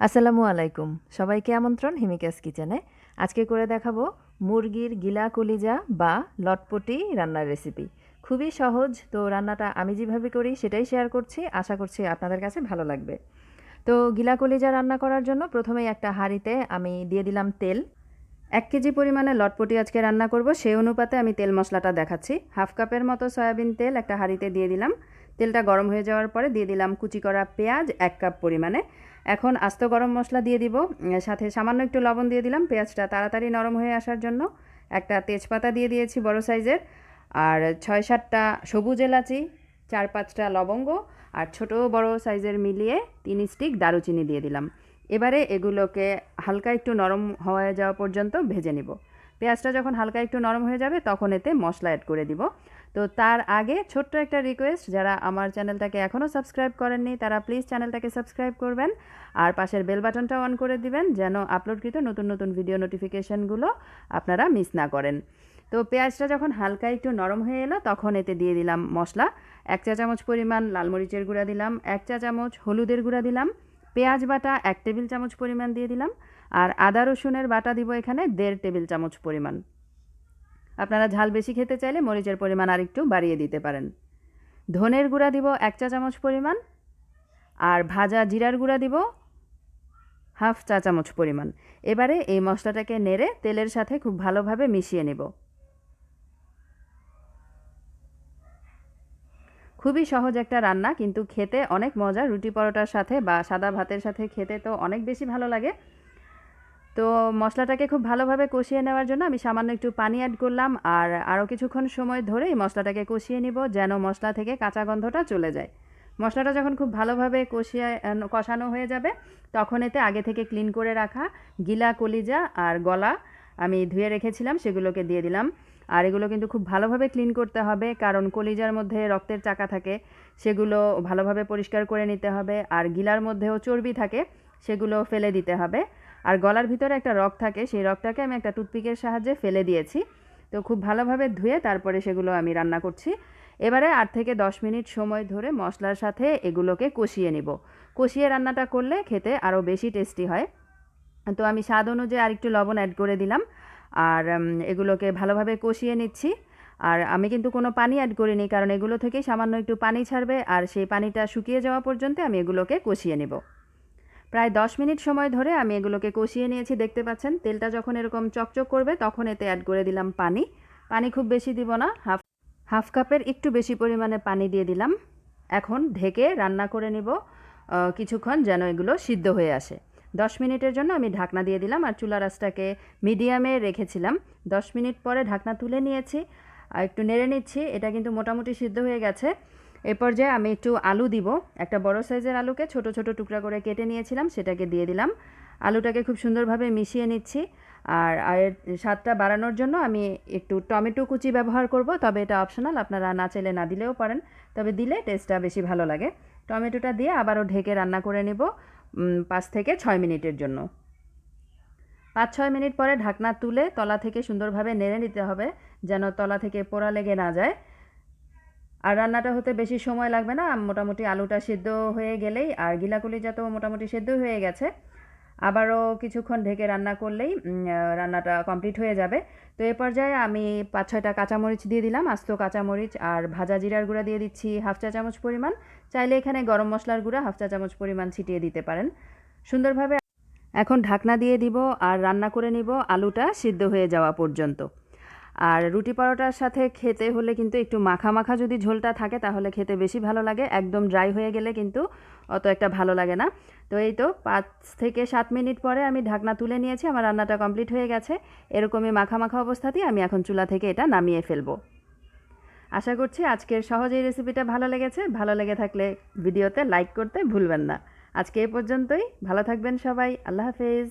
আসসালামু আলাইকুম, সবাইকে আমন্ত্রণ হিমিকাস কিচেনে। আজকে করে দেখাবো মুরগির গিলা কলিজা বা লটপটি রান্নার রেসিপি। খুবই সহজ, তো রান্নাটা আমি যেভাবে করি সেটাই শেয়ার করছি। আশা করছি আপনাদের কাছে ভালো লাগবে। তো গিলা কলিজা রান্না করার জন্য প্রথমেই একটা হাঁড়িতে আমি দিয়ে দিলাম তেল। 1 কেজি পরিমাণে লটপটি আজকে রান্না করব, সেই অনুপাতে আমি তেল মশলাটা দেখাচ্ছি। হাফ কাপের মতো সয়াবিন তেল একটা হাঁড়িতে দিয়ে দিলাম। তেলটা গরম হয়ে যাওয়ার পরে দিয়ে দিলাম কুচি করা পেঁয়াজ 1 কাপ পরিমাণে। এখন আস্ত গরম মশলা দিয়ে দিব, সাথে সামান্য একটু লবণ দিয়ে দিলাম পেঁয়াজটা তাড়াতাড়ি নরম হয়ে আসার জন্য। একটা তেজপাতা দিয়ে দিয়েছি বড় সাইজের, আর 6-7টা সবুজ এলাচি, 4-5টা লবঙ্গ, আর ছোট বড় সাইজের মিলিয়ে 3 স্টিক দারুচিনি দিয়ে দিলাম। এবারে এগুলোকে হালকা একটু নরম হয়ে যাওয়া পর্যন্ত ভেজে নিব। পেঁয়াজটা যখন হালকা একটু নরম হয়ে যাবে তখন এতে মশলা অ্যাড করে দিব। তো তার আগে ছোট্ট একটা রিকোয়েস্ট, যারা আমার চ্যানেলটাকে এখনও সাবস্ক্রাইব করেননি তারা প্লিজ চ্যানেলটাকে সাবস্ক্রাইব করবেন, আর পাশের বেল বাটনটা অন করে দিবেন যেন আপলোডকৃত নতুন নতুন ভিডিও নোটিফিকেশনগুলো আপনারা মিস না করেন। তো পেঁয়াজটা যখন হালকা একটু নরম হয়ে এলো তখন এতে দিয়ে দিলাম মশলা। 1 চা চামচ পরিমাণ লাল মরিচের গুঁড়া দিলাম, 1 চা চামচ হলুদের গুঁড়া দিলাম, পেঁয়াজ বাটা 1 টেবিল চামচ পরিমাণ দিয়ে দিলাম, আর আদা রসুনের বাটা দিব এখানে 1.5 টেবিল চামচ পরিমাণ। আপনারা ঝাল বেশি খেতে চাইলে মরিচের পরিমাণ আর একটু বাড়িয়ে দিতে পারেন। ধনের গুঁড়া দিব 1 চা চামচ পরিমাণ, আর ভাজা জিরার গুঁড়া দিব হাফ চা চামচ পরিমাণ। এবারে এই মশলাটাকে নেড়ে তেলের সাথে খুব ভালোভাবে মিশিয়ে নেব। খুবই সহজ একটা রান্না, কিন্তু খেতে অনেক মজা। রুটি পরোটার সাথে বা সাদা ভাতের সাথে খেতে তো অনেক বেশি ভালো লাগে। তো মশলাটাকে খুব ভালোভাবে কষিয়ে নেওয়ার জন্য আমি সামান্য একটু পানি অ্যাড করলাম, আর আরও কিছুক্ষণ সময় ধরে এই মশলাটাকে কষিয়ে নিব যেন মশলা থেকে কাঁচা গন্ধটা চলে যায়। মশলাটা যখন খুব ভালোভাবে কষানো হয়ে যাবে তখন এতে আগে থেকে ক্লিন করে রাখা গিলা কলিজা আর গলা আমি ধুয়ে রেখেছিলাম সেগুলোকে দিয়ে দিলাম। আর এগুলো কিন্তু খুব ভালোভাবে ক্লিন করতে হবে, কারণ কলিজার মধ্যে রক্তের চাকা থাকে, সেগুলো ভালোভাবে পরিষ্কার করে নিতে হবে। আর গিলার মধ্যেও চর্বি থাকে, সেগুলো ফেলে দিতে হবে। আর গলার ভিতরে একটা রগ থাকে, সেই রগটাকে আমি একটা টুথপিকের সাহায্যে ফেলে দিয়েছি। তো খুব ভালোভাবে ধুয়ে তারপরে সেগুলো আমি রান্না করছি। এবারে 8 থেকে 10 মিনিট সময় ধরে মশলার সাথে এগুলোকে কষিয়ে নিব। কষিয়ে রান্নাটা করলে খেতে আরও বেশি টেস্টি হয়। তো আমি স্বাদ অনুযায়ী আরেকটু লবণ অ্যাড করে দিলাম, আর এগুলোকে ভালোভাবে কষিয়ে নিচ্ছি। আর আমি কিন্তু কোনো পানি অ্যাড করিনি, কারণ এগুলো থেকেই সামান্য একটু পানি ছাড়বে, আর সেই পানিটা শুকিয়ে যাওয়া পর্যন্ত আমি এগুলোকে কষিয়ে নেব। প্রায় 10 মিনিট সময় ধরে আমি এগুলোকে কষিয়ে নিয়েছি। দেখতে পাচ্ছেন তেলটা যখন এরকম চকচক করবে তখন এতে অ্যাড করে দিলাম পানি। পানি খুব বেশি দিব না, হাফ কাপের একটু বেশি পরিমাণে পানি দিয়ে দিলাম। এখন ঢেকে রান্না করে নিব কিছুক্ষণ, যেন এগুলো সিদ্ধ হয়ে আসে। 10 মিনিটের জন্য আমি ঢাকনা দিয়ে দিলাম, আর চুলার আঁচটাকে মিডিয়ামে রেখেছিলাম। 10 মিনিট পরে ঢাকনা তুলে নিয়েছি, আর একটু নেড়ে নিচ্ছি। এটা কিন্তু মোটামুটি সিদ্ধ হয়ে গেছে। এ পর্যায়ে আমি একটু আলু দিব। একটা বড় সাইজের আলুকে ছোট ছোট টুকরা করে কেটে নিয়েছিলাম, সেটাকে দিয়ে দিলাম। আলুটাকে খুব সুন্দরভাবে মিশিয়ে নিচ্ছি। আর এর স্বাদটা বাড়ানোর জন্য আমি একটু টমেটো কুচি ব্যবহার করব, তবে এটা অপশনাল, আপনারা না চাইলে না দিলেও পারেন, তবে দিলে টেস্টটা বেশি ভালো লাগে। টমেটোটা দিয়ে আবারও ঢেকে রান্না করে নেব 5 থেকে 6 মিনিটের জন্য। 5-6 মিনিট পরে ঢাকনা তুলে তলা থেকে সুন্দরভাবে নেড়ে নিতে হবে, যেন তলা থেকে পোড়া লেগে না যায়। আর রান্নাটা হতে বেশি সময় লাগবে না, মোটামুটি আলুটা সিদ্ধ হয়ে গেলেই, আর গিলা কলিজা তো মোটামুটি সিদ্ধ হয়ে গেছে, আবারও কিছুক্ষণ ঢেকে রান্না করলেই রান্নাটা কমপ্লিট হয়ে যাবে। তো এ পর্যায়ে আমি 5-6টা কাঁচামরিচ দিয়ে দিলাম, আস্ত কাঁচামরিচ, আর ভাজা জিরার গুঁড়া দিয়ে দিচ্ছি হাফ চা চামচ পরিমাণ। চাইলে এখানে গরম মশলার গুঁড়া হাফ চা চামচ পরিমাণ ছিটিয়ে দিতে পারেন। সুন্দরভাবে এখন ঢাকনা দিয়ে দিব আর রান্না করে নিব আলুটা সিদ্ধ হয়ে যাওয়া পর্যন্ত। আর রুটি পরোটার সাথে খেতে হলে কিন্তু একটু মাখা মাখা যদি ঝোলটা থাকে তাহলে খেতে বেশি ভালো লাগে। একদম ড্রাই হয়ে গেলে কিন্তু অত একটা ভালো লাগে না। তো এই তো 5 থেকে 7 মিনিট পরে আমি ঢাকনা তুলে নিয়েছি, আমার রান্নাটা কমপ্লিট হয়ে গেছে। এরকমই মাখা মাখা অবস্থাতেই আমি এখন চুলা থেকে এটা নামিয়ে ফেলবো। আশা করছি আজকের সহজ এই রেসিপিটা ভালো লেগেছে। ভালো লেগে থাকলে ভিডিওতে লাইক করতে ভুলবেন না। আজকে এই পর্যন্তই। ভালো থাকবেন সবাই। আল্লাহ হাফেজ।